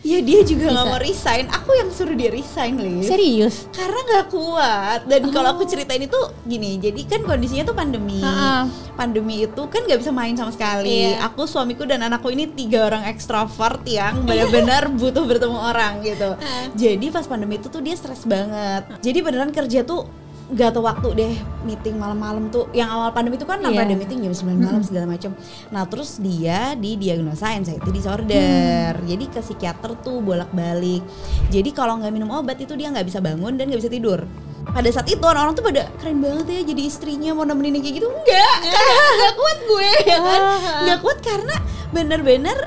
Ya dia juga nggak mau resign, aku yang suruh dia resign, Liv. Serius? Karena nggak kuat. Dan kalau aku ceritain itu gini, jadi kan kondisinya tuh pandemi. Pandemi itu kan nggak bisa main sama sekali. Aku, suamiku dan anakku ini 3 orang ekstrovert yang benar-benar butuh bertemu orang gitu. Jadi pas pandemi itu tuh dia stres banget. Jadi beneran kerja tuh gak tau waktu deh, meeting malam-malam tuh. Yang awal pandemi itu kan sampai ada meeting jam 9 malam segala macam. Nah terus dia didiagnosa anxiety disorder. Jadi ke psikiater tuh bolak-balik. Jadi kalau nggak minum obat itu dia nggak bisa bangun dan nggak bisa tidur. Pada saat itu orang-orang tuh pada keren banget ya jadi istrinya mau nemenin kayak gitu. Nggak kuat gue ya kan. Nggak kuat karena bener-bener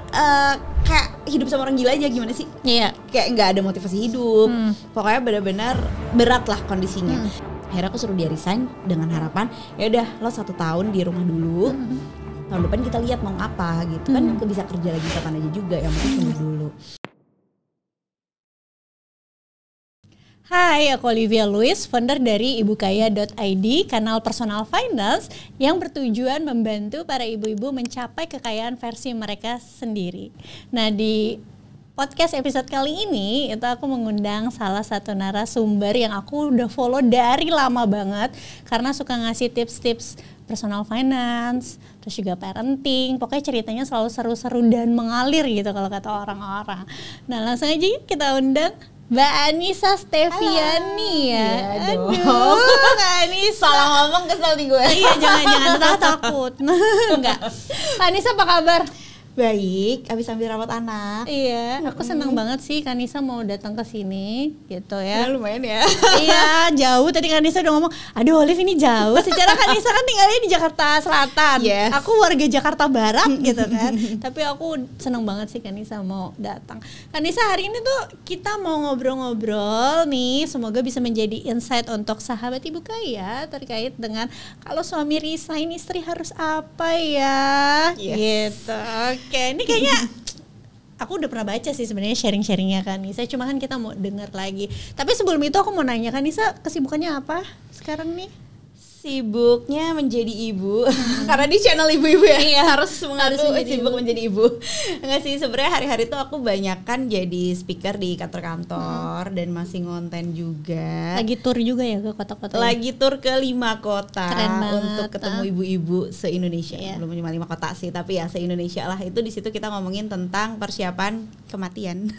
kayak hidup sama orang gila aja, gimana sih? Kayak nggak ada motivasi hidup. Pokoknya benar-benar berat lah kondisinya. Akhirnya aku suruh dia resign dengan harapan ya udah lo 1 tahun di rumah dulu, tahun depan kita lihat mau apa gitu kan, bisa kerja lagi kapan aja juga, yang penting tunggu dulu. Hai, aku Olivia Louis, founder dari ibukaya.id, kanal personal finance yang bertujuan membantu para ibu-ibu mencapai kekayaan versi mereka sendiri. Nah, di podcast episode kali ini itu aku mengundang salah satu narasumber yang aku udah follow dari lama banget karena suka ngasih tips-tips personal finance, terus juga parenting. Pokoknya ceritanya selalu seru-seru dan mengalir gitu kalau kata orang-orang. Nah, langsung aja kita undang Mbak Anissa Steviani ya. Aduh, Mbak Anissa. Salah ngomong kesel nih gue. Iya, jangan takut. Enggak. Mbak Anissa apa kabar? Baik, abis ambil rawat anak. Iya, aku senang banget sih Kanisa mau datang ke sini gitu ya. Lumayan ya. Iya, jauh tadi Kanisa udah ngomong, aduh Olive ini jauh. Secara Kanisa kan tinggalnya di Jakarta Selatan. Yes. Aku warga Jakarta Barat gitu kan. Tapi aku senang banget sih Kanisa mau datang. Kanisa, hari ini tuh kita mau ngobrol-ngobrol nih, semoga bisa menjadi insight untuk sahabat Ibu Kaya terkait dengan kalau suami resign istri harus apa ya. Gitu. Oke, ini kayaknya aku udah pernah baca sih sebenarnya sharing-sharingnya kan Nisa, cuma kan kita mau dengar lagi. Tapi sebelum itu aku mau nanya kan Nisa, kesibukannya apa sekarang nih? Sibuknya menjadi ibu karena di channel ibu-ibu ya, harus mengaku sibuk menjadi ibu. Enggak sih, sebenarnya hari-hari tuh aku banyakan jadi speaker di kantor-kantor dan masih ngonten juga. Lagi tour juga ya ke kota-kota? Lagi tour ke 5 kota untuk ketemu ibu-ibu ibu-ibu se-Indonesia. Belum cuma 5 kota sih, tapi ya se-Indonesia lah. Itu di situ kita ngomongin tentang persiapan kematian.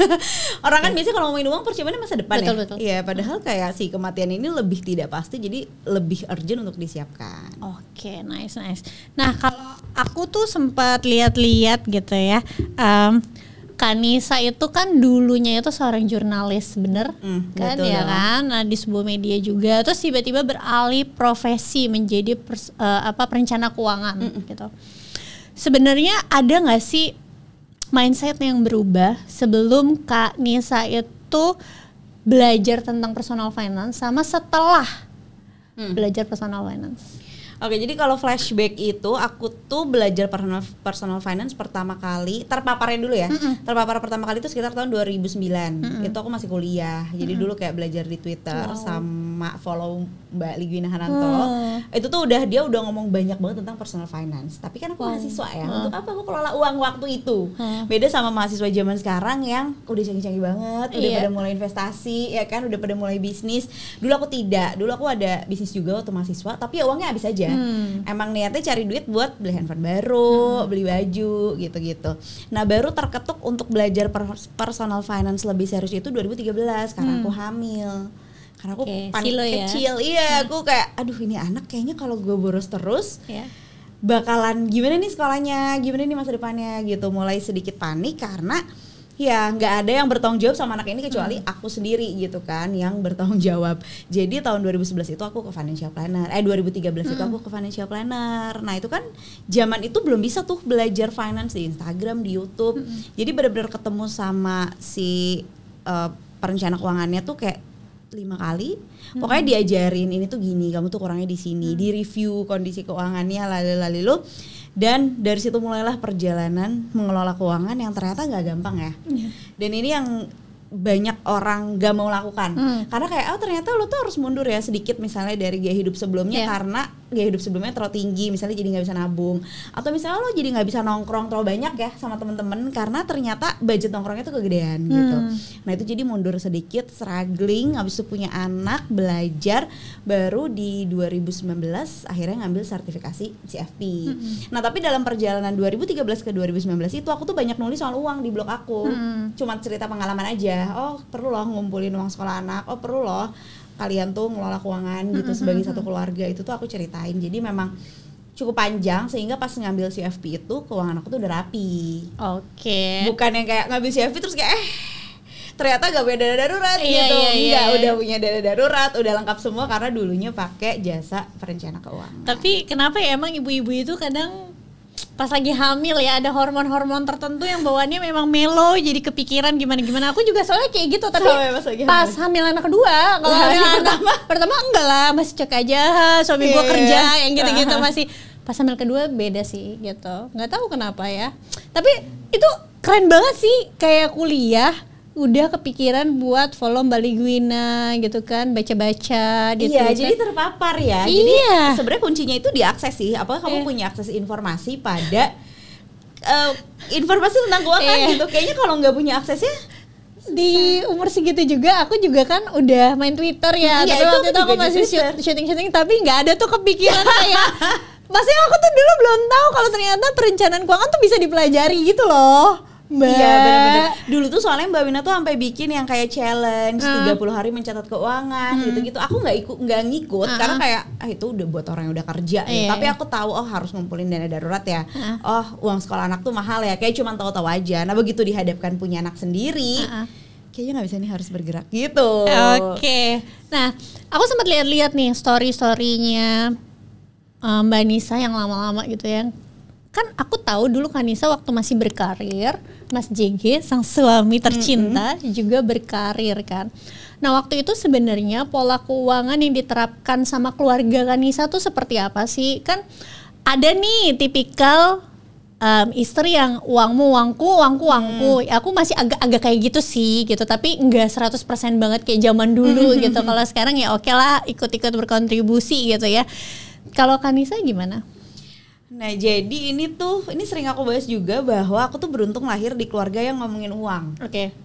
Orang kan biasanya kalau ngomongin uang persiapannya masa depan. Betul. Iya, padahal kayak si kematian ini lebih tidak pasti, jadi lebih urgent untuk disiapkan. Oke, nice. Nah, kalau aku tuh sempat lihat-lihat gitu ya, Kanisa itu kan dulunya itu seorang jurnalis, bener kan ya kan? Nah, di sebuah media juga, terus tiba-tiba beralih profesi menjadi perencana keuangan gitu. Sebenarnya ada nggak sih mindset yang berubah sebelum Kak Nisa itu belajar tentang personal finance sama setelah belajar personal finance? Oke, jadi kalau flashback itu aku tuh belajar personal finance pertama kali, terpaparnya dulu ya. Terpapar pertama kali itu sekitar tahun 2009. Itu aku masih kuliah. Jadi dulu kayak belajar di Twitter sama follow Mbak Ligwina Hananto. Itu tuh dia udah ngomong banyak banget tentang personal finance. Tapi kan aku mahasiswa ya. Untuk apa aku kelola uang waktu itu? Beda sama mahasiswa zaman sekarang yang udah canggih-canggih banget, udah pada mulai investasi, ya kan, udah pada mulai bisnis. Dulu aku tidak. Dulu aku ada bisnis juga waktu mahasiswa, tapi ya uangnya habis aja. Emang niatnya cari duit buat beli handphone baru, beli baju gitu-gitu. Nah, baru terketuk untuk belajar personal finance lebih serius itu 2013 karena aku hamil. Karena aku panik kecil. Iya, aku kayak aduh ini anak kayaknya kalau gue boros terus bakalan gimana nih sekolahnya, gimana nih masa depannya gitu. Mulai sedikit panik karena ya nggak ada yang bertanggung jawab sama anak ini kecuali aku sendiri gitu kan yang bertanggung jawab. Jadi tahun 2011 itu aku ke financial planner. 2013 itu aku ke financial planner. Nah, itu kan zaman itu belum bisa tuh belajar finance di Instagram, di YouTube. Jadi benar-benar ketemu sama si perencana keuangannya tuh kayak 5 kali. Pokoknya diajarin ini tuh gini, kamu tuh kurangnya di sini, di review kondisi keuangannya lalu. Dan dari situ mulailah perjalanan mengelola keuangan yang ternyata nggak gampang ya. Dan ini yang banyak orang gak mau lakukan. Karena kayak ternyata lo tuh harus mundur ya sedikit misalnya dari gaya hidup sebelumnya karena gaya hidup sebelumnya terlalu tinggi, misalnya jadi nggak bisa nabung, atau misalnya lo jadi nggak bisa nongkrong terlalu banyak ya sama temen-temen karena ternyata budget nongkrongnya tuh kegedean gitu. Nah itu jadi mundur sedikit, struggling, habis itu punya anak, belajar, baru di 2019 akhirnya ngambil sertifikasi CFP. Nah tapi dalam perjalanan 2013 ke 2019 itu aku tuh banyak nulis soal uang di blog aku, cuma cerita pengalaman aja. Oh perlu loh ngumpulin uang sekolah anak, oh perlu loh kalian tuh ngelola keuangan gitu sebagai satu keluarga, itu tuh aku ceritain. Jadi memang cukup panjang sehingga pas ngambil CFP itu keuangan aku tuh udah rapi. Bukan yang kayak ngambil CFP terus kayak ternyata gak punya dana darurat gitu. Enggak, udah punya dana darurat, udah lengkap semua karena dulunya pakai jasa perencana keuangan. Tapi kenapa ya emang ibu-ibu itu kadang pas lagi hamil ya ada hormon-hormon tertentu yang bawaannya memang melo, jadi kepikiran gimana-gimana. Aku juga soalnya kayak gitu, tapi pas hamil anak kedua, kalau hamil anak pertama enggak lah, masih cek aja suami gua kerja yang gitu-gitu, masih pas hamil kedua beda sih gitu. Nggak tahu kenapa ya. Tapi itu keren banget sih, kayak kuliah udah kepikiran buat follow Mbak Liguina gitu kan, baca-baca gitu. Iya, jadi terpapar ya. Jadi sebenarnya kuncinya itu diakses sih. Apakah kamu punya akses informasi pada informasi tentang keuangan gitu. Kayaknya kalau nggak punya aksesnya di umur segitu juga, aku juga kan udah main Twitter ya. Tapi waktu itu aku masih syuting-syuting, tapi nggak ada tuh kepikiran kayak maksudnya aku tuh dulu belum tahu kalau ternyata perencanaan keuangan tuh bisa dipelajari gitu loh, Mbak. Iya benar-benar. Dulu tuh soalnya Mbak Wina tuh sampai bikin yang kayak challenge 30 hari mencatat keuangan gitu-gitu. Aku nggak ngikut karena kayak itu udah buat orang yang udah kerja ya. Tapi aku tahu harus ngumpulin dana darurat ya. Uang sekolah anak tuh mahal ya. Kayak cuma tahu-tahu aja. Nah begitu dihadapkan punya anak sendiri, kayaknya nggak bisa nih, harus bergerak gitu. Nah aku sempat lihat-lihat nih story-storynya Mbak Nisa yang lama-lama gitu ya. Kan aku tahu dulu kan Nisa waktu masih berkarir, Mas JG sang suami tercinta juga berkarir kan. Nah waktu itu sebenarnya pola keuangan yang diterapkan sama keluarga Kanisa tuh seperti apa sih? Kan ada nih tipikal istri yang uangmu uangku, uangku uangku. Aku masih agak kayak gitu sih gitu, tapi enggak 100% banget kayak zaman dulu gitu. Kalau sekarang ya oke lah, ikut-ikut berkontribusi gitu ya. Kalau Kanisa gimana? Nah jadi ini sering aku bahas juga bahwa aku tuh beruntung lahir di keluarga yang ngomongin uang.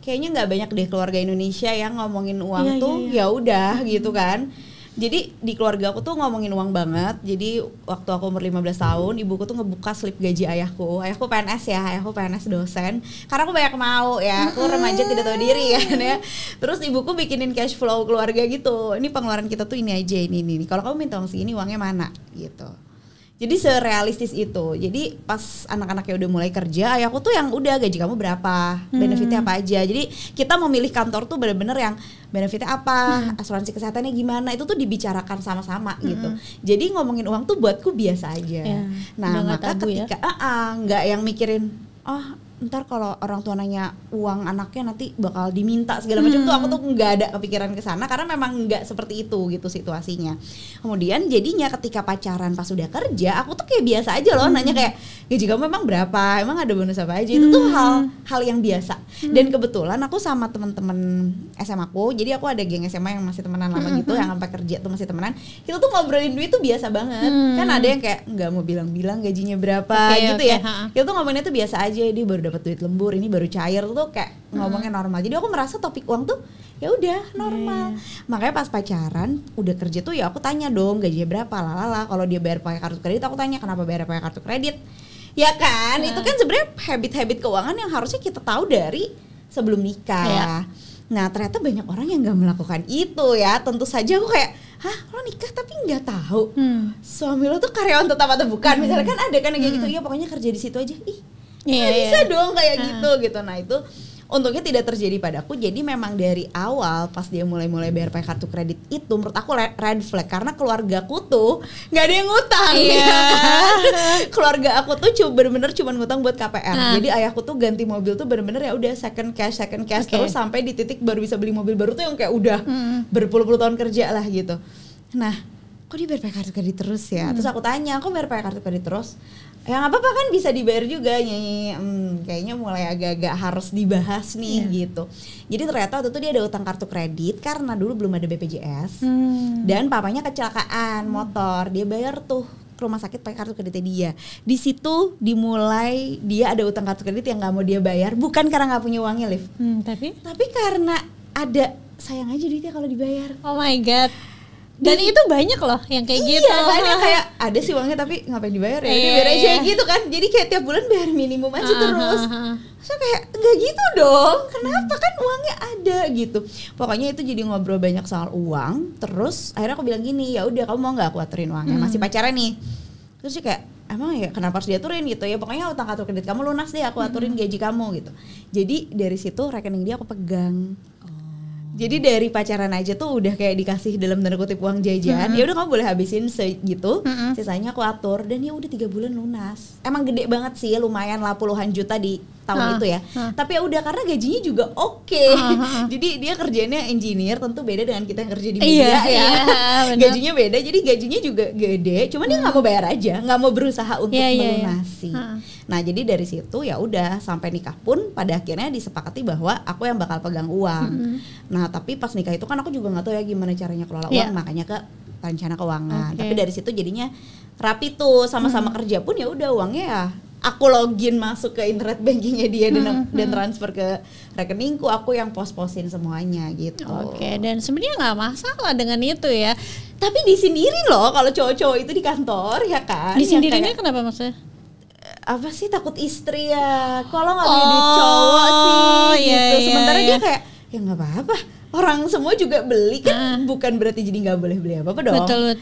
Kayaknya nggak banyak deh keluarga Indonesia yang ngomongin uang ya udah gitu kan. Jadi di keluarga aku tuh ngomongin uang banget. Jadi waktu aku umur 15 tahun, ibuku tuh ngebuka slip gaji ayahku. Ayahku PNS ya, ayahku PNS dosen. Karena aku banyak mau ya, aku remaja tidak tahu diri kan ya. Terus ibuku bikinin cash flow keluarga gitu. Ini pengeluaran kita tuh ini aja, ini. Kalau kamu minta uang segini, uangnya mana gitu. Jadi serealistis itu. Jadi pas anak-anaknya udah mulai kerja, ayahku tuh yang udah gaji kamu berapa, benefitnya apa aja. Jadi kita memilih kantor tuh bener-bener yang benefitnya apa, asuransi kesehatannya gimana, itu tuh dibicarakan sama-sama gitu. Jadi ngomongin uang tuh buatku biasa aja. Nah maka ketika nggak yang mikirin ntar kalau orang tua nanya uang anaknya nanti bakal diminta segala macam tuh, aku tuh nggak ada kepikiran ke sana karena memang nggak seperti itu gitu situasinya. Kemudian jadinya ketika pacaran pas udah kerja, aku tuh kayak biasa aja loh nanya kayak gaji kamu memang berapa, emang ada bonus apa aja, itu tuh hal yang biasa. Dan kebetulan aku sama teman-teman SMA aku, jadi aku ada geng SMA yang masih temenan lama gitu, yang sampai kerja tuh masih temenan, kita tuh ngobrolin duit tuh biasa banget. Kan ada yang kayak nggak mau bilang-bilang gajinya berapa gitu ya. Kita tuh ngomonginnya tuh biasa aja, dia baru dapat duit lembur, ini baru cair tuh kayak ngomongnya normal. Jadi aku merasa topik uang tuh ya udah normal. Makanya pas pacaran udah kerja tuh ya aku tanya dong gajinya berapa, lalala. Kalau dia bayar pakai kartu kredit aku tanya kenapa bayar pakai kartu kredit. Ya kan, itu kan sebenarnya habit-habit keuangan yang harusnya kita tahu dari sebelum nikah. Nah ternyata banyak orang yang nggak melakukan itu ya. Tentu saja aku kayak, lo nikah tapi nggak tahu suami lo tuh karyawan tetap atau bukan? Misalnya kan ada kan kayak gitu, iya pokoknya kerja di situ aja. Nggak bisa dong kayak gitu. Nah itu untungnya tidak terjadi padaku. Jadi memang dari awal pas dia mulai bayar pakai kartu kredit itu menurut aku red flag, karena keluargaku tuh nggak ada yang ngutang. Keluarga aku tuh bener-bener cuma ngutang buat KPR. Jadi ayahku tuh ganti mobil tuh bener-bener ya udah second cash terus sampai di titik baru bisa beli mobil baru tuh yang kayak udah berpuluh-puluh tahun kerja lah gitu. Nah kok dia bayar pakai kartu kredit terus ya? Terus aku tanya, kok bayar pakai kartu kredit terus? ya nggak apa-apa kan, bisa dibayar juga nyanyi. Kayaknya mulai agak-agak harus dibahas nih gitu. Jadi ternyata waktu itu dia ada utang kartu kredit karena dulu belum ada BPJS. Dan papanya kecelakaan motor, dia bayar tuh ke rumah sakit pakai kartu kreditnya dia. Di situ dimulai dia ada utang kartu kredit yang nggak mau dia bayar, bukan karena nggak punya uangnya, Liv. Tapi karena ada sayang aja duitnya kalau dibayar. Oh my god. Dan itu banyak loh yang kayak gitu. Iya, kayak ada sih uangnya tapi ngapain dibayar ya? Udah biar aja gitu kan. Jadi kayak tiap bulan bayar minimum aja terus. So kayak enggak gitu dong. Kenapa kan uangnya ada gitu. Pokoknya itu jadi ngobrol banyak soal uang. Terus akhirnya aku bilang gini, ya udah kamu mau nggak aku aturin uangnya? Masih pacaran nih. Terus dia kayak emang ya kenapa harus diaturin gitu ya, pokoknya utang kartu kredit kamu lunas deh, aku aturin gaji kamu gitu. Jadi dari situ rekening dia aku pegang. Jadi dari pacaran aja tuh udah kayak dikasih dalam tanda kutip uang jajan. Ya udah kamu boleh habisin segitu, sisanya aku atur, dan ya udah 3 bulan lunas. Emang gede banget sih, lumayan lah puluhan juta di tahun itu ya. Tapi ya udah karena gajinya juga oke. Jadi dia kerjanya engineer, tentu beda dengan kita yang kerja di media ya. Gajinya beda, jadi gajinya juga gede. Cuman dia nggak mau bayar aja, nggak mau berusaha untuk melunasi. Nah jadi dari situ ya udah sampai nikah pun pada akhirnya disepakati bahwa aku yang bakal pegang uang. Nah tapi pas nikah itu kan aku juga nggak tahu ya gimana caranya kelola uang, makanya ke rencana keuangan. Tapi dari situ jadinya rapi tuh, sama-sama kerja pun ya udah uangnya ya aku login masuk ke internet bankingnya dia dan transfer ke rekeningku, aku yang pos-posin semuanya gitu. Dan sebenarnya nggak masalah dengan itu ya. Tapi disindirin loh kalau cowok-cowok itu di kantor ya kan. Disindirinnya ya kenapa maksudnya? Apa sih, takut istri ya, kalau nggak punya duit cowok sih gitu. Sementara dia kayak ya nggak apa-apa, orang semua juga beli kan, bukan berarti jadi nggak boleh beli apa-apa dong. Betul.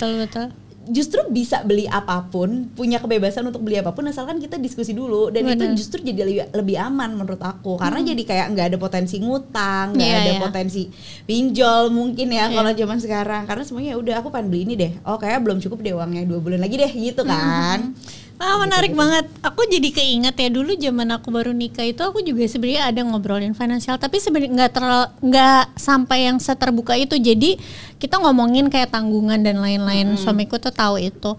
Justru bisa beli apapun, punya kebebasan untuk beli apapun asalkan kita diskusi dulu, dan itu justru jadi lebih aman menurut aku, karena jadi kayak nggak ada potensi ngutang, nggak ada potensi pinjol mungkin ya kalau zaman sekarang, karena semuanya udah aku pengen beli ini deh, kayak belum cukup deh uangnya 2 bulan lagi deh gitu kan. Menarik banget. Aku jadi keinget ya dulu zaman aku baru nikah itu aku juga sebenarnya ada ngobrolin finansial, tapi sebenarnya nggak sampai yang seterbuka itu. Jadi kita ngomongin kayak tanggungan dan lain-lain. Suamiku tuh tahu itu,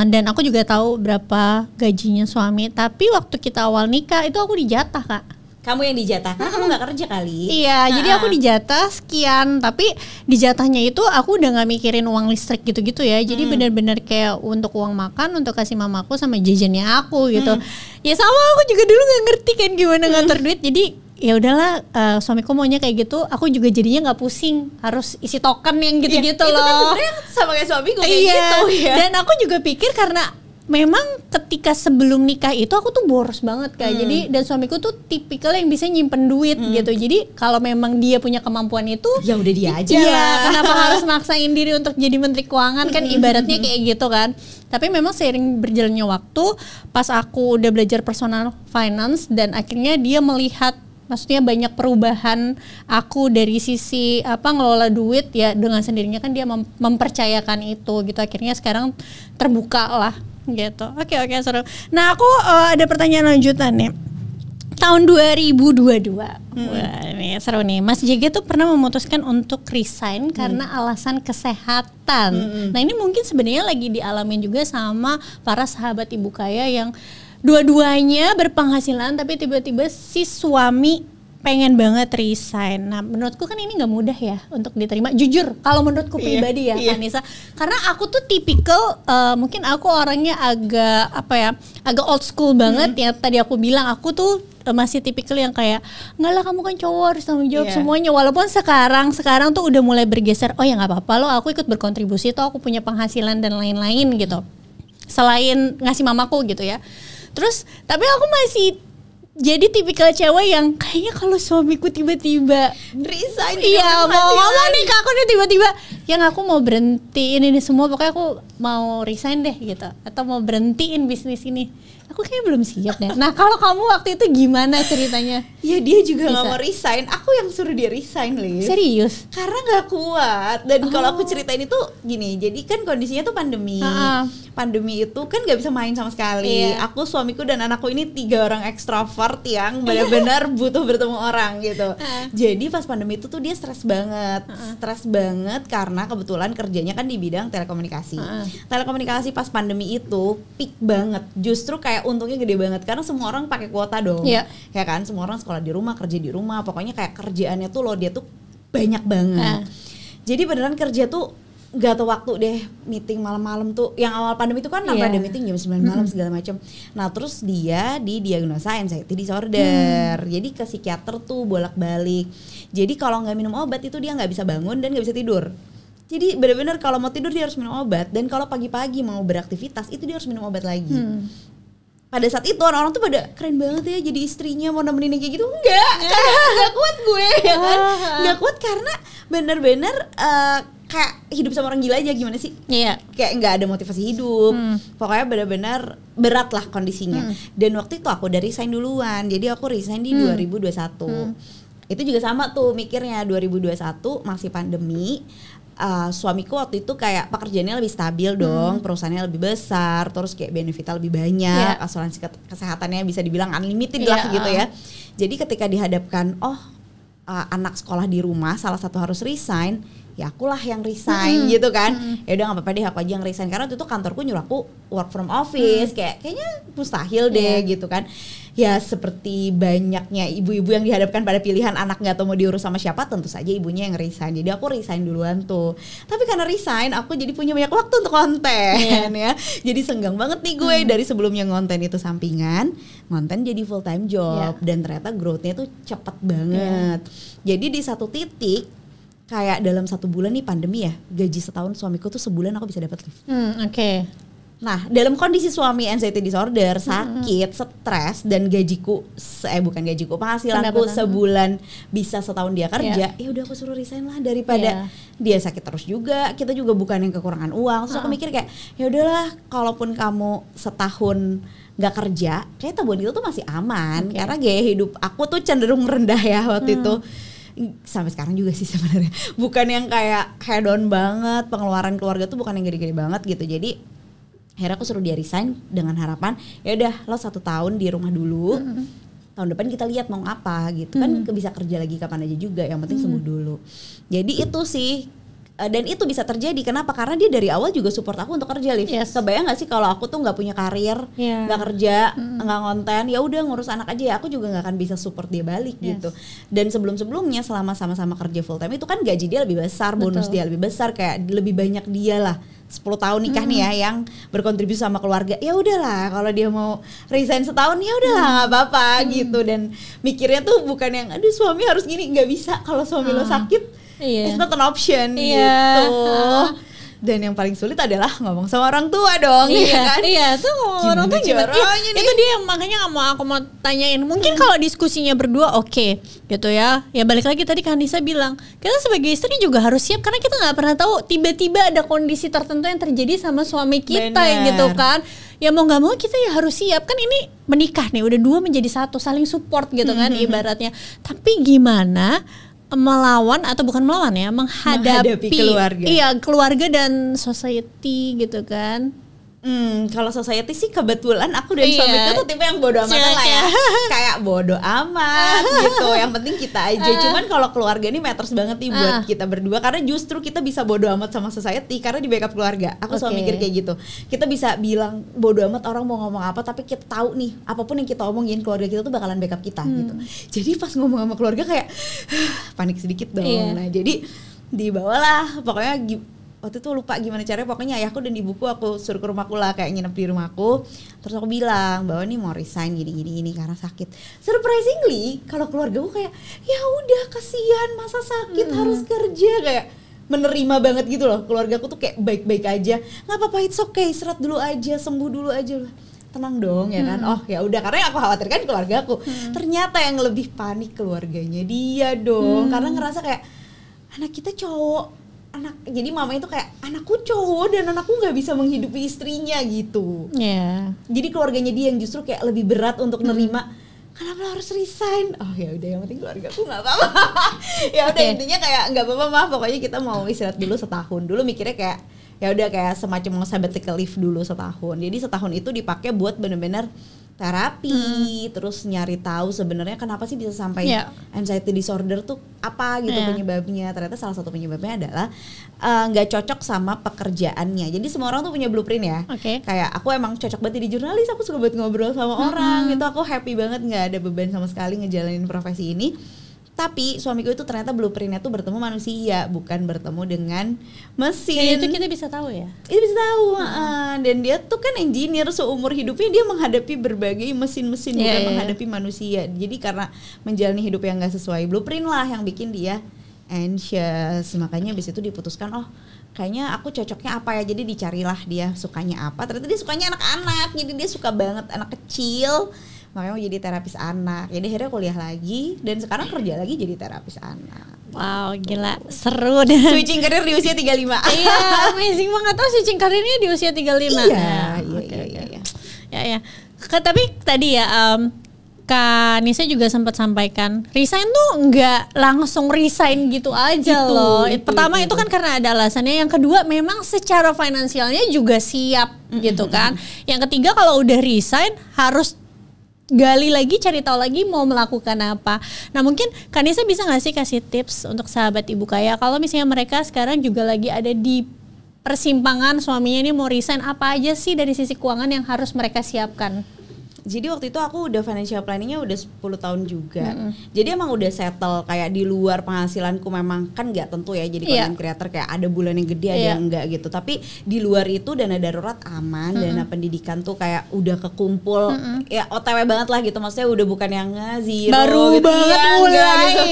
dan aku juga tahu berapa gajinya suami. Tapi waktu kita awal nikah itu aku dijatah, Kak. Kamu yang dijatah, karena kamu gak kerja kali. Iya, jadi aku dijatah sekian. Tapi dijatahnya itu aku udah gak mikirin uang listrik gitu-gitu ya. Jadi benar-benar kayak untuk uang makan, untuk kasih mamaku sama jajannya aku gitu. Ya sama, aku juga dulu gak ngerti kan gimana ngatur duit. Jadi ya udahlah, suamiku maunya kayak gitu, aku juga jadinya nggak pusing harus isi token yang gitu-gitu loh. Itu kan sebenarnya sama kayak suamiku kayak gitu ya. Dan aku juga pikir karena memang ketika sebelum nikah itu aku tuh boros banget Kak. Jadi dan suamiku tuh tipikal yang bisa nyimpen duit gitu. Jadi kalau memang dia punya kemampuan itu, ya udah dia aja lah. Kenapa harus maksain diri untuk jadi menteri keuangan kan, ibaratnya kayak gitu kan. Tapi memang seiring berjalannya waktu, pas aku udah belajar personal finance dan akhirnya dia melihat, maksudnya banyak perubahan aku dari sisi ngelola duit ya, dengan sendirinya kan dia mempercayakan itu gitu. Akhirnya sekarang terbuka lah gitu. Oke, seru. Nah aku ada pertanyaan lanjutan nih. Tahun 2022, wah ini seru nih. Mas JG tuh pernah memutuskan untuk resign karena alasan kesehatan. Nah ini mungkin sebenarnya lagi dialamin juga sama para sahabat ibu kaya yang dua-duanya berpenghasilan tapi tiba-tiba si suami pengen banget resign. Nah menurutku kan ini nggak mudah ya untuk diterima. Jujur kalau menurutku pribadi ya Kanisa, karena aku tuh tipikal mungkin aku orangnya agak old school banget ya. Tadi aku bilang aku tuh masih tipikal yang kayak nggak lah, kamu kan cowok harus tanggung jawab semuanya. Walaupun sekarang tuh udah mulai bergeser, oh ya nggak apa-apa loh, aku ikut berkontribusi tuh, aku punya penghasilan dan lain-lain gitu, selain ngasih mamaku gitu ya. Terus tapi aku masih jadi tipikal cewek yang kayaknya kalau suamiku tiba-tiba resign, iya mau ngomong nih ke aku nih tiba-tiba, yang aku mau berhentiin ini semua, pokoknya aku mau resign deh gitu, atau mau berhentiin bisnis ini, aku kayaknya belum siap deh. Nah kalau kamu waktu itu gimana ceritanya? Ya dia juga nggak mau resign, aku yang suruh dia resign, Liv. Serius? Karena nggak kuat. Dan kalau aku ceritain itu gini, jadi kan kondisinya tuh pandemi. Pandemi itu kan nggak bisa main sama sekali. Aku, suamiku dan anakku ini 3 orang ekstrovert yang benar-benar butuh bertemu orang gitu. Jadi pas pandemi itu tuh dia stres banget karena karena kebetulan kerjanya kan di bidang telekomunikasi. Telekomunikasi pas pandemi itu peak banget. Justru kayak untungnya gede banget karena semua orang pakai kuota dong. Ya kan, semua orang sekolah di rumah, kerja di rumah. Pokoknya kayak kerjaannya tuh dia tuh banyak banget. Jadi beneran kerja tuh gak tau waktu deh, meeting malam-malam tuh. Yang awal pandemi itu kan sampai ada meeting jam 9 malam segala macam. Nah terus dia didiagnosa anxiety disorder. Jadi ke psikiater tuh bolak-balik. Jadi kalau nggak minum obat itu dia nggak bisa bangun dan nggak bisa tidur. Jadi benar-benar kalau mau tidur dia harus minum obat, dan kalau pagi-pagi mau beraktivitas itu dia harus minum obat lagi. Pada saat itu orang-orang tuh pada keren banget ya jadi istrinya mau nemenin kayak gitu. Enggak kuat gue ya kan. Enggak kuat karena bener-bener kayak hidup sama orang gila aja, gimana sih? Kayak nggak ada motivasi hidup. Pokoknya benar-benar berat lah kondisinya. Dan waktu itu aku udah resign duluan. Jadi aku resign di 2021. Itu juga sama tuh mikirnya, 2021 masih pandemi. Suamiku waktu itu kayak pekerjaannya lebih stabil dong, perusahaannya lebih besar, terus kayak benefitnya lebih banyak, asuransi kesehatannya bisa dibilang unlimited lah gitu ya. Jadi ketika dihadapkan anak sekolah di rumah, salah satu harus resign, ya akulah yang resign gitu kan. Ya udah nggak apa-apa deh, aku aja yang resign, karena waktu itu kantorku nyuruh aku work from office, kayaknya mustahil deh gitu kan. Ya seperti banyaknya ibu-ibu yang dihadapkan pada pilihan anak nggak tahu mau diurus sama siapa, tentu saja ibunya yang resign. Jadi aku resign duluan tuh. Tapi karena resign aku jadi punya banyak waktu untuk konten ya. Jadi senggang banget nih gue dari sebelumnya ngonten itu sampingan, ngonten jadi full time job. Dan ternyata growth-nya tuh cepet banget. Jadi di satu titik kayak dalam 1 bulan nih pandemi ya, gaji setahun suamiku tuh sebulan aku bisa dapat lift. Nah dalam kondisi suami anxiety disorder, sakit, stres, dan gajiku penghasilanku sebulan bisa setahun dia kerja, ya udah aku suruh resign lah daripada dia sakit terus juga. Kita juga bukan yang kekurangan uang. Terus aku mikir kayak ya udahlah, kalaupun kamu setahun nggak kerja, kayak tabungan itu tuh masih aman karena gaya hidup aku tuh cenderung rendah ya waktu itu. Sampai sekarang juga sih sebenarnya, bukan yang kayak head on banget, pengeluaran keluarga tuh bukan yang gede-gede banget gitu. Jadi akhirnya aku suruh dia resign dengan harapan ya udah lo 1 tahun di rumah dulu, tahun depan kita lihat mau apa gitu kan, bisa kerja lagi kapan aja juga, yang penting sembuh dulu. Jadi itu sih, dan itu bisa terjadi kenapa? Karena dia dari awal juga support aku untuk kerja, Liv. Kebayang nggak sih kalau aku tuh nggak punya karir, nggak kerja, nggak konten, ya udah ngurus anak aja ya, aku juga nggak akan bisa support dia balik gitu. Dan sebelum-sebelumnya selama sama-sama kerja full time itu kan gaji dia lebih besar, bonus dia lebih besar, kayak lebih banyak dia lah. 10 tahun nikah nih ya yang berkontribusi sama keluarga. Ya udahlah kalau dia mau resign setahun ya udahlah nggak apa-apa gitu. Dan mikirnya tuh bukan yang aduh suami harus gini, nggak bisa. Kalau suami lo sakit it's not an option gitu. Dan yang paling sulit adalah ngomong sama orang tua dong, ya kan? Tuh ngomong orang tua gimana? Itu dia yang makanya aku mau tanyain. Mungkin kalau diskusinya berdua oke, gitu ya. Ya balik lagi tadi kan Nisa bilang, kita sebagai istri juga harus siap karena kita nggak pernah tahu tiba-tiba ada kondisi tertentu yang terjadi sama suami kita gitu kan. Ya mau nggak mau kita ya harus siap, kan ini menikah nih, udah 2 menjadi 1, saling support gitu kan ibaratnya. Tapi gimana melawan atau bukan melawan ya, menghadapi keluarga. Keluarga dan society gitu kan. Kalau society sih kebetulan aku dan suamiku tuh tipe yang bodo amat lah ya. Kayak bodo amat gitu. Yang penting kita aja. Cuman kalau keluarga ini matters banget nih buat kita berdua, karena justru kita bisa bodo amat sama society karena di backup keluarga. Aku selalu mikir kayak gitu. Kita bisa bilang bodo amat orang mau ngomong apa, tapi kita tahu nih apapun yang kita omongin keluarga kita tuh bakalan backup kita gitu. Jadi pas ngomong sama keluarga kayak panik sedikit dong. Nah jadi dibawalah pokoknya waktu itu lupa gimana caranya, pokoknya ayahku dan ibuku aku suruh ke rumahku lah, kayak nginep di rumahku. Terus aku bilang bahwa nih mau resign gini karena sakit. Surprisingly kalau keluargaku kayak ya udah kasihan masa sakit harus kerja, kayak menerima banget gitu loh. Keluargaku tuh kayak baik-baik aja, nggak apa-apa, it's okay, istirahat dulu aja, sembuh dulu aja lah. Tenang dong ya kan. Oh ya udah, karena yang aku khawatirkan keluargaku. Ternyata yang lebih panik keluarganya dia dong, karena ngerasa kayak anak kita cowok, jadi mama itu kayak anakku cowok dan anakku nggak bisa menghidupi istrinya gitu. Jadi keluarganya dia yang justru kayak lebih berat untuk nerima. Kenapa harus resign? Oh ya udah, yang penting keluarga aku nggak apa-apa. Ya udah intinya kayak nggak apa-apa mah, pokoknya kita mau istirahat dulu setahun. Dulu mikirnya kayak ya udah kayak semacam mau sabbatical leave dulu setahun. Jadi setahun itu dipakai buat bener-bener terapi, terus nyari tahu sebenarnya kenapa sih bisa sampai anxiety disorder tuh apa gitu penyebabnya. Ternyata salah satu penyebabnya adalah nggak cocok sama pekerjaannya. Jadi semua orang tuh punya blueprint ya. Kayak aku emang cocok banget di jurnalis, aku suka banget ngobrol sama orang, gitu aku happy banget nggak ada beban sama sekali ngejalanin profesi ini. Tapi suamiku itu ternyata blueprintnya tuh bertemu manusia, bukan bertemu dengan mesin. Itu kita bisa tahu ya? Itu bisa tahu. Dan dia tuh kan engineer, seumur hidupnya dia menghadapi berbagai mesin-mesin, bukan menghadapi manusia. Jadi karena menjalani hidup yang gak sesuai blueprint lah yang bikin dia anxious. Makanya abis itu diputuskan, oh kayaknya aku cocoknya apa ya. Jadi dicarilah dia sukanya apa. Ternyata dia sukanya anak-anak, jadi dia suka banget anak kecil. Makanya mau jadi terapis anak. Jadi akhirnya kuliah lagi dan sekarang kerja lagi jadi terapis anak. Wow, gila, seru deh. Switching karir di usia 35. Iya, amazing banget. Oh, switching karirnya di usia 35. Iya. Ya. Tapi tadi ya Kak Nisa juga sempat sampaikan resign tuh nggak langsung resign gitu aja loh. Pertama itu kan karena ada alasannya. Yang kedua memang secara finansialnya juga siap gitu kan. Yang ketiga kalau udah resign harus gali lagi, cari tahu lagi mau melakukan apa. Nah mungkin Kak Nisa bisa nggak sih kasih tips untuk sahabat Ibu Kaya kalau misalnya mereka sekarang juga lagi ada di persimpangan, suaminya ini mau resign, apa aja sih dari sisi keuangan yang harus mereka siapkan? Jadi waktu itu aku udah financial planningnya udah 10 tahun juga. Jadi emang udah settle kayak di luar penghasilanku, memang kan nggak tentu ya jadi content creator kayak ada bulan yang gede ada yang enggak gitu. Tapi di luar itu dana darurat aman, dana pendidikan tuh kayak udah kekumpul ya OTW banget lah gitu. Maksudnya udah bukan yang zero baru gitu. banget mulai gitu.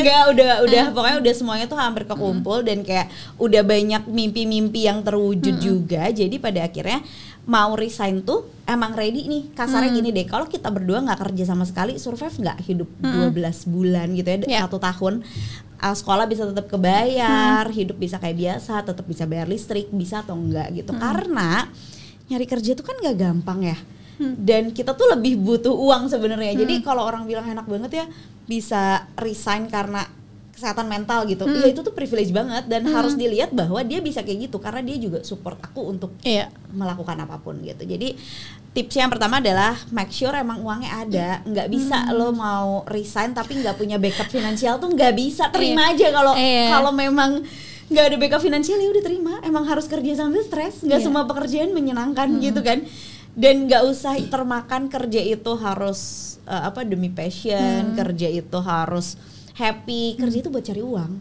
Enggak, udah pokoknya udah semuanya tuh hampir kekumpul dan kayak udah banyak mimpi-mimpi yang terwujud juga. Jadi pada akhirnya mau resign tuh emang ready nih. Kasarnya gini deh, kalau kita berdua nggak kerja sama sekali, survive nggak hidup 12 bulan gitu ya, 1 tahun, sekolah bisa tetap kebayar, hidup bisa kayak biasa, tetap bisa bayar listrik, bisa atau enggak gitu. Karena nyari kerja tuh kan nggak gampang ya. Dan kita tuh lebih butuh uang sebenarnya. Jadi kalau orang bilang enak banget ya bisa resign karena kesehatan mental gitu, ya itu tuh privilege banget dan harus dilihat bahwa dia bisa kayak gitu karena dia juga support aku untuk melakukan apapun gitu. Jadi tips yang pertama adalah make sure emang uangnya ada. Nggak bisa lo mau resign tapi nggak punya backup finansial tuh nggak bisa. Terima aja kalau memang nggak ada backup finansial ya udah terima. Emang harus kerja sambil stres. Nggak semua pekerjaan menyenangkan gitu kan. Dan nggak usah termakan kerja itu harus demi passion, kerja itu harus happy, kerja itu buat cari uang.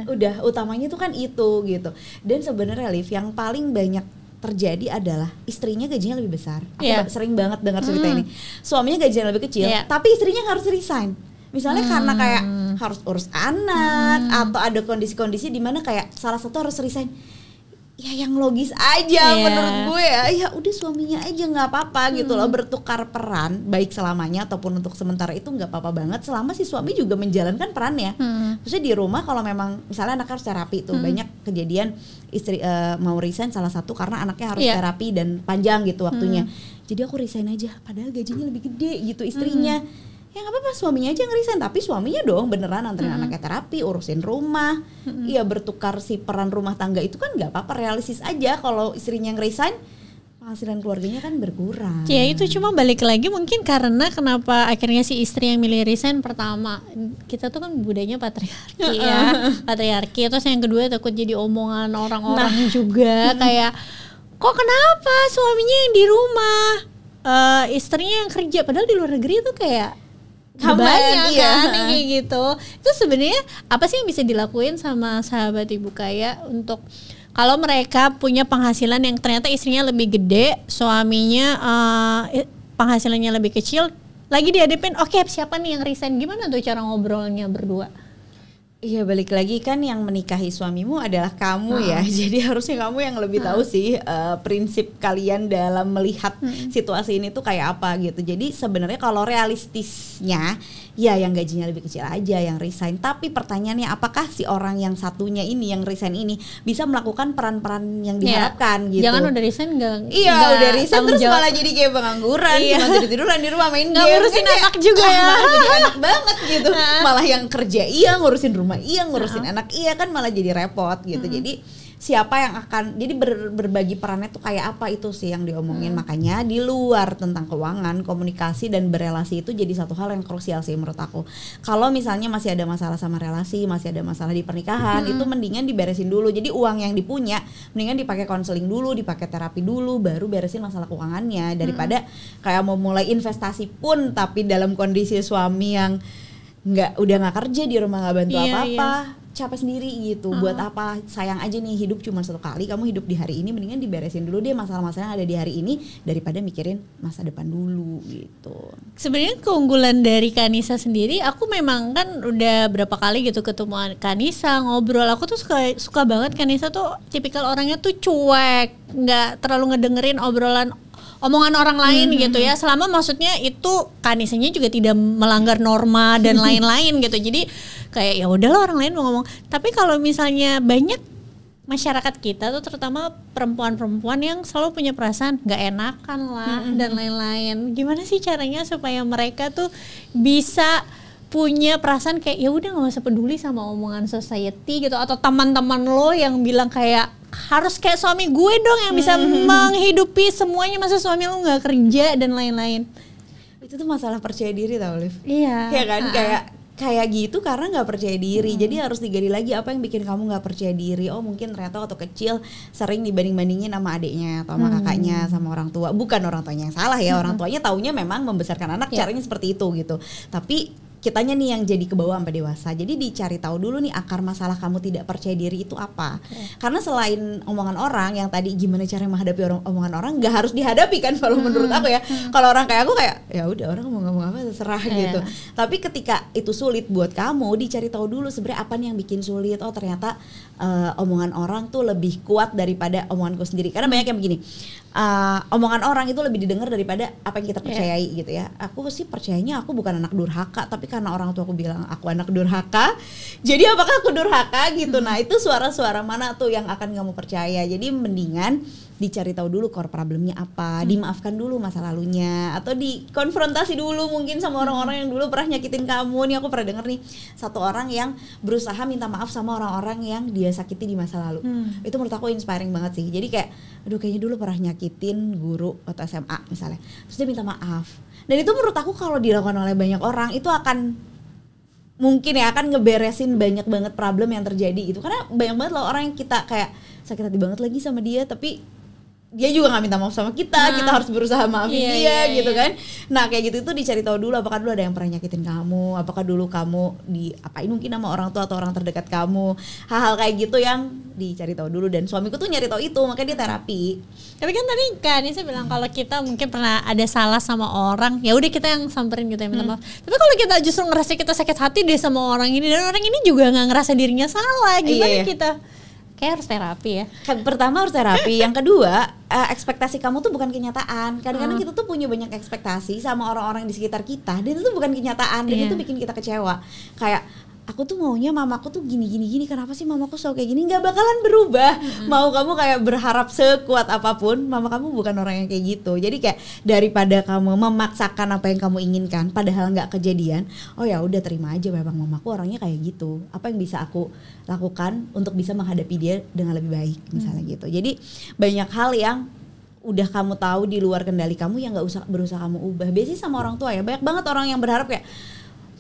Udah utamanya tuh kan itu gitu. Dan sebenarnya Liv, yang paling banyak terjadi adalah istrinya gajinya lebih besar. Aku sering banget dengar cerita ini. Suaminya gajinya lebih kecil, tapi istrinya harus resign. Misalnya karena kayak harus urus anak atau ada kondisi-kondisi di mana kayak salah satu harus resign. Ya yang logis aja menurut gue ya udah suaminya aja nggak apa-apa gitu loh, bertukar peran baik selamanya ataupun untuk sementara itu nggak apa-apa banget selama si suami juga menjalankan perannya. Maksudnya di rumah kalau memang misalnya anak harus terapi tuh banyak kejadian istri mau resign salah satu karena anaknya harus terapi dan panjang gitu waktunya. Jadi aku resign aja padahal gajinya lebih gede gitu istrinya. Ya nggak apa-apa, suaminya aja ngerisain, tapi suaminya dong beneran anterin anaknya terapi, urusin rumah, iya bertukar si peran rumah tangga itu kan nggak apa-apa, realistis aja kalau istrinya ngerisain, penghasilan keluarganya kan berkurang. Ya itu cuma balik lagi mungkin karena kenapa akhirnya si istri yang milih resign. Pertama kita tuh kan budayanya patriarki patriarki, terus yang kedua takut jadi omongan orang-orang juga kayak kok kenapa suaminya yang di rumah, istrinya yang kerja, padahal di luar negeri tuh kayak banyak kan kayak gitu. Itu sebenarnya apa sih yang bisa dilakuin sama sahabat Ibu Kaya untuk kalau mereka punya penghasilan yang ternyata istrinya lebih gede, suaminya penghasilannya lebih kecil, lagi dihadapin siapa nih yang resign, gimana tuh cara ngobrolnya berdua? Iya balik lagi kan yang menikahi suamimu adalah kamu ya, jadi harusnya kamu yang lebih tahu sih prinsip kalian dalam melihat situasi ini tuh kayak apa gitu. Jadi sebenarnya kalau realistisnya ya yang gajinya lebih kecil aja yang resign, tapi pertanyaannya apakah si orang yang satunya ini yang resign ini bisa melakukan peran-peran yang diharapkan gitu. Jangan udah resign udah resign terus malah jadi kayak pengangguran, cuma tidur-tiduran di rumah main game, ngurusin anak juga ya, jadi enak banget gitu. Malah yang kerja ngurusin rumah ngurusin anak kan malah jadi repot gitu. Jadi siapa yang akan jadi berbagi perannya tuh kayak apa, itu sih yang diomongin. Makanya di luar tentang keuangan, komunikasi dan berelasi itu jadi satu hal yang krusial sih menurut aku. Kalau misalnya masih ada masalah sama relasi, masih ada masalah di pernikahan, itu mendingan diberesin dulu. Jadi uang yang dipunya mendingan dipakai konseling dulu, dipakai terapi dulu, baru beresin masalah keuangannya, daripada kayak mau mulai investasi pun tapi dalam kondisi suami yang udah nggak kerja, di rumah nggak bantu apa-apa, capek sendiri gitu. Buat apa, sayang aja nih, hidup cuma satu kali, kamu hidup di hari ini, mendingan diberesin dulu deh masalah-masalah yang ada di hari ini daripada mikirin masa depan dulu gitu. Sebenarnya keunggulan dari Kanisa sendiri, aku memang kan udah berapa kali gitu ketemu Kanisa, ngobrol, aku tuh suka banget. Kanisa tuh tipikal orangnya tuh cuek, nggak terlalu ngedengerin omongan orang lain gitu ya, selama maksudnya itu Kanisanya juga tidak melanggar norma dan lain-lain gitu. Jadi kayak ya udahlah orang lain mau ngomong. Tapi kalau misalnya banyak masyarakat kita tuh terutama perempuan-perempuan yang selalu punya perasaan nggak enakan lah dan lain-lain. Gimana sih caranya supaya mereka tuh bisa punya perasaan kayak ya udah nggak usah peduli sama omongan society gitu, atau teman-teman lo yang bilang kayak harus kayak suami gue dong yang bisa menghidupi semuanya, masa suami lo nggak kerja dan lain-lain. Itu tuh masalah percaya diri tau, Liv. Iya. Ya kan, kayak gitu karena nggak percaya diri. Jadi harus digali lagi apa yang bikin kamu nggak percaya diri. Oh mungkin ternyata waktu kecil sering dibanding-bandingin sama adiknya atau sama kakaknya, sama orang tua. Bukan orang tuanya yang salah ya, orang tuanya taunya memang membesarkan anak caranya seperti itu gitu. Tapi kitanya nih yang jadi kebawa sampai dewasa. Jadi dicari tahu dulu nih akar masalah kamu tidak percaya diri itu apa. Karena selain omongan orang yang tadi gimana cara menghadapi omongan orang, nggak harus dihadapi kan kalau menurut aku ya. Kalau orang kayak aku kayak ya udah orang mau ngomong apa terserah gitu. Tapi ketika itu sulit buat kamu, dicari tahu dulu sebenarnya apa nih yang bikin sulit. Oh ternyata omongan orang tuh lebih kuat daripada omonganku sendiri. Karena banyak yang begini. Omongan orang itu lebih didengar daripada apa yang kita percayai gitu ya. Aku sih percayanya aku bukan anak durhaka, tapi karena orang tua aku bilang aku anak durhaka, jadi apakah aku durhaka gitu. Nah itu suara-suara mana tuh yang akan kamu percaya. Jadi mendingan dicari tahu dulu core problemnya apa, dimaafkan dulu masa lalunya, atau dikonfrontasi dulu mungkin sama orang-orang yang dulu pernah nyakitin kamu. Nih aku pernah denger nih satu orang yang berusaha minta maaf sama orang-orang yang dia sakiti di masa lalu. Itu menurut aku inspiring banget sih. Jadi kayak aduh kayaknya dulu pernah nyakitin guru atau SMA misalnya, terus dia minta maaf. Dan itu menurut aku kalau dilakukan oleh banyak orang itu akan mungkin ya akan ngeberesin banyak banget problem yang terjadi gitu. Karena banyak banget loh orang yang kita kayak sakit hati banget lagi sama dia, tapi dia juga nggak minta maaf sama kita, kita harus berusaha maafin dia gitu kan. Nah kayak gitu itu dicari tahu dulu apakah dulu ada yang pernah nyakitin kamu, apakah dulu kamu diapain mungkin sama orang tua atau orang terdekat kamu, hal-hal kayak gitu yang dicari tahu dulu. Dan suamiku tuh nyari tahu itu, makanya dia terapi. Tapi kan tadi kan saya bilang kalau kita mungkin pernah ada salah sama orang, ya udah kita yang samperin, kita yang minta maaf. Tapi kalau kita justru ngerasa kita sakit hati deh sama orang ini, dan orang ini juga nggak ngerasa dirinya salah, gimana kita? Kayak harus terapi ya. Pertama harus terapi, yang kedua ekspektasi kamu tuh bukan kenyataan. Kadang-kadang kita tuh punya banyak ekspektasi sama orang-orang di sekitar kita, dan itu tuh bukan kenyataan, dan itu bikin kita kecewa. Kayak aku tuh maunya mamaku tuh gini, kenapa sih mamaku selalu kayak gini? Nggak bakalan berubah. Mau kamu kayak berharap sekuat apapun, mama kamu bukan orang yang kayak gitu. Jadi kayak daripada kamu memaksakan apa yang kamu inginkan padahal nggak kejadian, oh ya udah terima aja memang mamaku orangnya kayak gitu. Apa yang bisa aku lakukan untuk bisa menghadapi dia dengan lebih baik misalnya gitu. Jadi banyak hal yang udah kamu tahu di luar kendali kamu yang nggak usah berusaha kamu ubah. Biasanya sama orang tua ya, banyak banget orang yang berharap kayak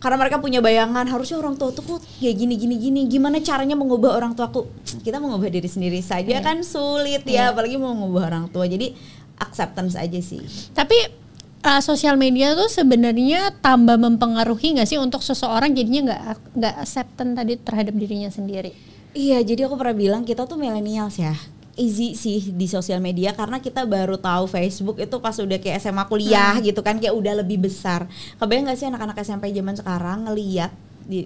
karena mereka punya bayangan harusnya orang tua tuh kok kayak gini, gimana caranya mengubah orang tuaku. Kita mengubah diri sendiri saja kan sulit ya, apalagi mau mengubah orang tua. Jadi acceptance aja sih. Tapi sosial media tuh sebenarnya tambah mempengaruhi nggak sih untuk seseorang jadinya nggak acceptance tadi terhadap dirinya sendiri? Iya, jadi aku pernah bilang kita tuh millennials ya. Easy sih di sosial media karena kita baru tahu Facebook itu pas udah kayak SMA kuliah gitu kan, kayak udah lebih besar. Kebayang gak sih anak-anak SMP zaman sekarang ngelihat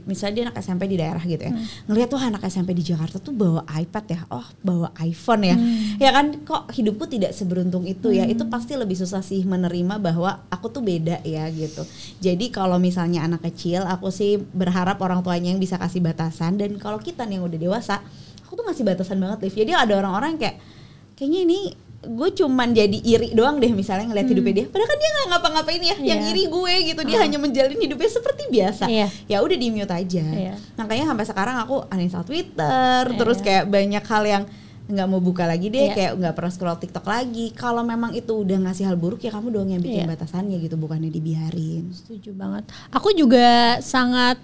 misalnya dia anak SMP di daerah gitu ya, ngelihat tuh anak SMP di Jakarta tuh bawa iPad ya, oh bawa iPhone ya, ya kan, kok hidupku tidak seberuntung itu ya. Itu pasti lebih susah sih menerima bahwa aku tuh beda ya gitu. Jadi kalau misalnya anak kecil, aku sih berharap orang tuanya yang bisa kasih batasan, dan kalau kita nih yang udah dewasa, aku tuh ngasih batasan banget, Liv. Jadi ada orang-orang yang kayaknya ini gue cuman jadi iri doang deh misalnya ngeliat hidupnya dia, padahal kan dia nggak ngapa-ngapain ya, yang iri gue gitu. Dia hanya menjalin hidupnya seperti biasa. Ya udah di mute aja. Makanya sampai sekarang aku uninstall Twitter, terus kayak banyak hal yang nggak mau buka lagi deh, kayak nggak pernah scroll TikTok lagi. Kalau memang itu udah ngasih hal buruk ya kamu dong yang bikin batasannya gitu, bukannya dibiarin. Setuju banget. Aku juga sangat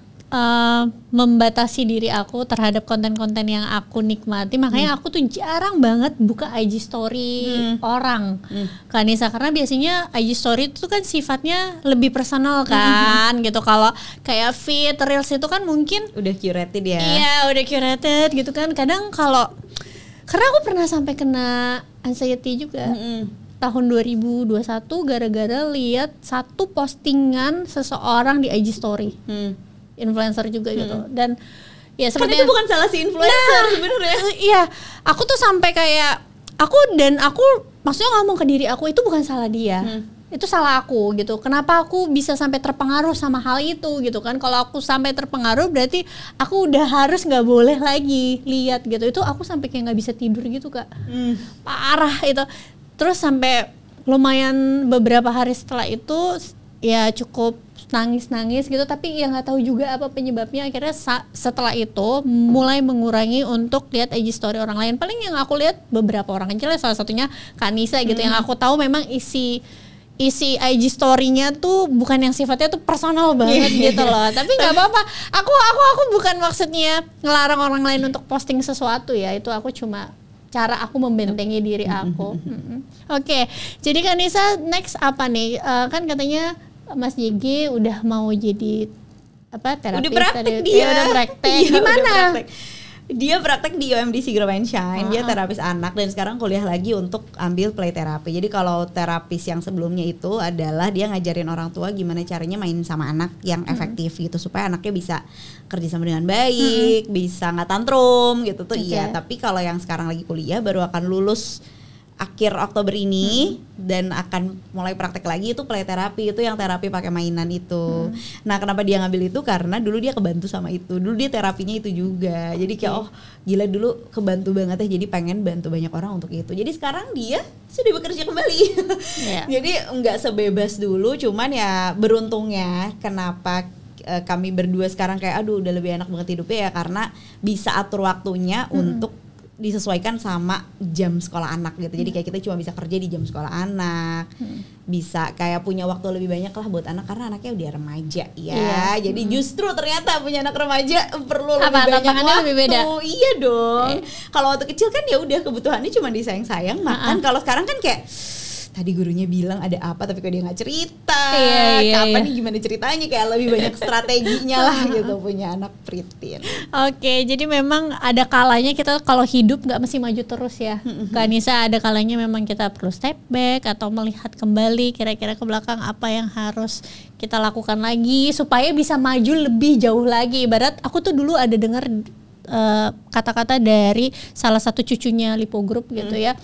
membatasi diri aku terhadap konten-konten yang aku nikmati, makanya aku tuh jarang banget buka IG story orang, Kanisa, karena biasanya IG story itu kan sifatnya lebih personal kan, gitu. Kalau kayak feed reels itu kan mungkin udah curated ya. Iya, udah curated gitu kan. Kadang karena aku pernah sampai kena anxiety juga. Tahun 2021 gara-gara lihat satu postingan seseorang di IG story. Influencer juga gitu, dan ya seperti kan itu bukan salah si influencer sebenarnya. Iya, aku tuh sampai kayak aku maksudnya ngomong ke diri aku, itu bukan salah dia, itu salah aku gitu. Kenapa aku bisa sampai terpengaruh sama hal itu gitu kan? Kalau aku sampai terpengaruh berarti aku udah harus nggak boleh lagi lihat gitu. Itu aku sampai kayak nggak bisa tidur gitu Kak, parah itu. Terus sampai lumayan beberapa hari setelah itu ya cukup nangis gitu, tapi ya nggak tahu juga apa penyebabnya. Akhirnya setelah itu mulai mengurangi untuk lihat IG story orang lain. Paling yang aku lihat beberapa orang kecil, salah satunya Kanisa gitu, yang aku tahu memang isi IG story-nya tuh bukan yang sifatnya tuh personal banget gitu loh. Tapi nggak apa-apa. Aku bukan maksudnya ngelarang orang lain untuk posting sesuatu ya. Itu aku cuma cara aku membentengi diri aku. Oke, jadi Kanisa next apa nih? Kan katanya Mas JG udah mau jadi apa, terapis? Udah praktek dia. Udah praktek. Di mana? Dia praktek di UMDC Grow and Shine. Dia terapis anak dan sekarang kuliah lagi untuk ambil play terapi. Jadi kalau terapis yang sebelumnya itu adalah dia ngajarin orang tua gimana caranya main sama anak yang efektif gitu, supaya anaknya bisa kerja sama dengan baik, bisa nggak tantrum gitu tuh. Iya, tapi kalau yang sekarang lagi kuliah baru akan lulus akhir Oktober ini dan akan mulai praktek lagi, itu play terapi, itu yang terapi pakai mainan itu. Nah, kenapa dia ngambil itu? Karena dulu dia kebantu sama itu. Dulu dia terapinya itu juga. Jadi kayak oh gila, dulu kebantu banget ya, jadi pengen bantu banyak orang untuk itu. Jadi sekarang dia sudah bekerja kembali. Jadi nggak sebebas dulu, cuman ya beruntungnya kenapa kami berdua sekarang kayak aduh udah lebih enak banget hidupnya ya, karena bisa atur waktunya untuk disesuaikan sama jam sekolah anak gitu. Jadi kayak kita cuma bisa kerja di jam sekolah anak, bisa kayak punya waktu lebih banyak lah buat anak, karena anaknya udah remaja ya. Jadi justru ternyata punya anak remaja perlu lebih banyak waktu. Lebih beda? Iya dong. Kalau waktu kecil kan ya udah kebutuhannya cuma disayang-sayang makan. Kalau sekarang kan kayak tadi gurunya bilang ada apa tapi kok dia nggak cerita, kapan nih gimana ceritanya, kayak lebih banyak strateginya lah gitu punya anak preteen. Oke, jadi memang ada kalanya kita kalau hidup nggak mesti maju terus ya, Kanisa. Ada kalanya memang kita perlu step back atau melihat kembali kira-kira ke belakang apa yang harus kita lakukan lagi supaya bisa maju lebih jauh lagi. Ibarat aku tuh dulu ada dengar kata-kata dari salah satu cucunya Lipo Group gitu ya.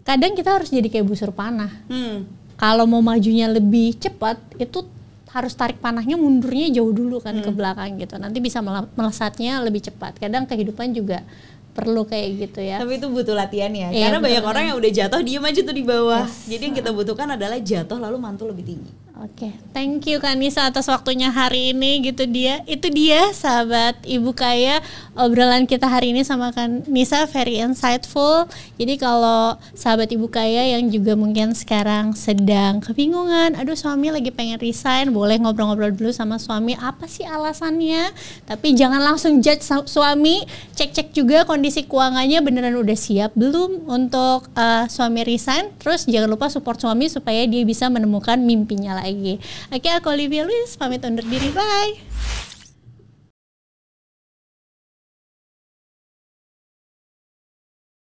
Kadang kita harus jadi kayak busur panah. Kalau mau majunya lebih cepat, itu harus tarik panahnya mundurnya jauh dulu kan ke belakang gitu. Nanti bisa melesatnya lebih cepat. Kadang kehidupan juga perlu kayak gitu ya. Tapi itu butuh latihan ya. Karena banyak orang yang udah jatuh diem aja tuh di bawah. Jadi yang kita butuhkan adalah jatuh lalu mantul lebih tinggi. Oke, thank you Kanisa atas waktunya hari ini gitu dia. Itu dia sahabat Ibu Kaya, obrolan kita hari ini sama Kanisa very insightful. Jadi kalau sahabat Ibu Kaya yang juga mungkin sekarang sedang kebingungan, aduh suami lagi pengen resign, boleh ngobrol-ngobrol dulu sama suami, apa sih alasannya. Tapi jangan langsung judge suami, cek-cek juga kondisi keuangannya beneran udah siap belum untuk suami resign. Terus jangan lupa support suami supaya dia bisa menemukan mimpinya lagi. Oke, aku Olivia Luis pamit undur diri, bye.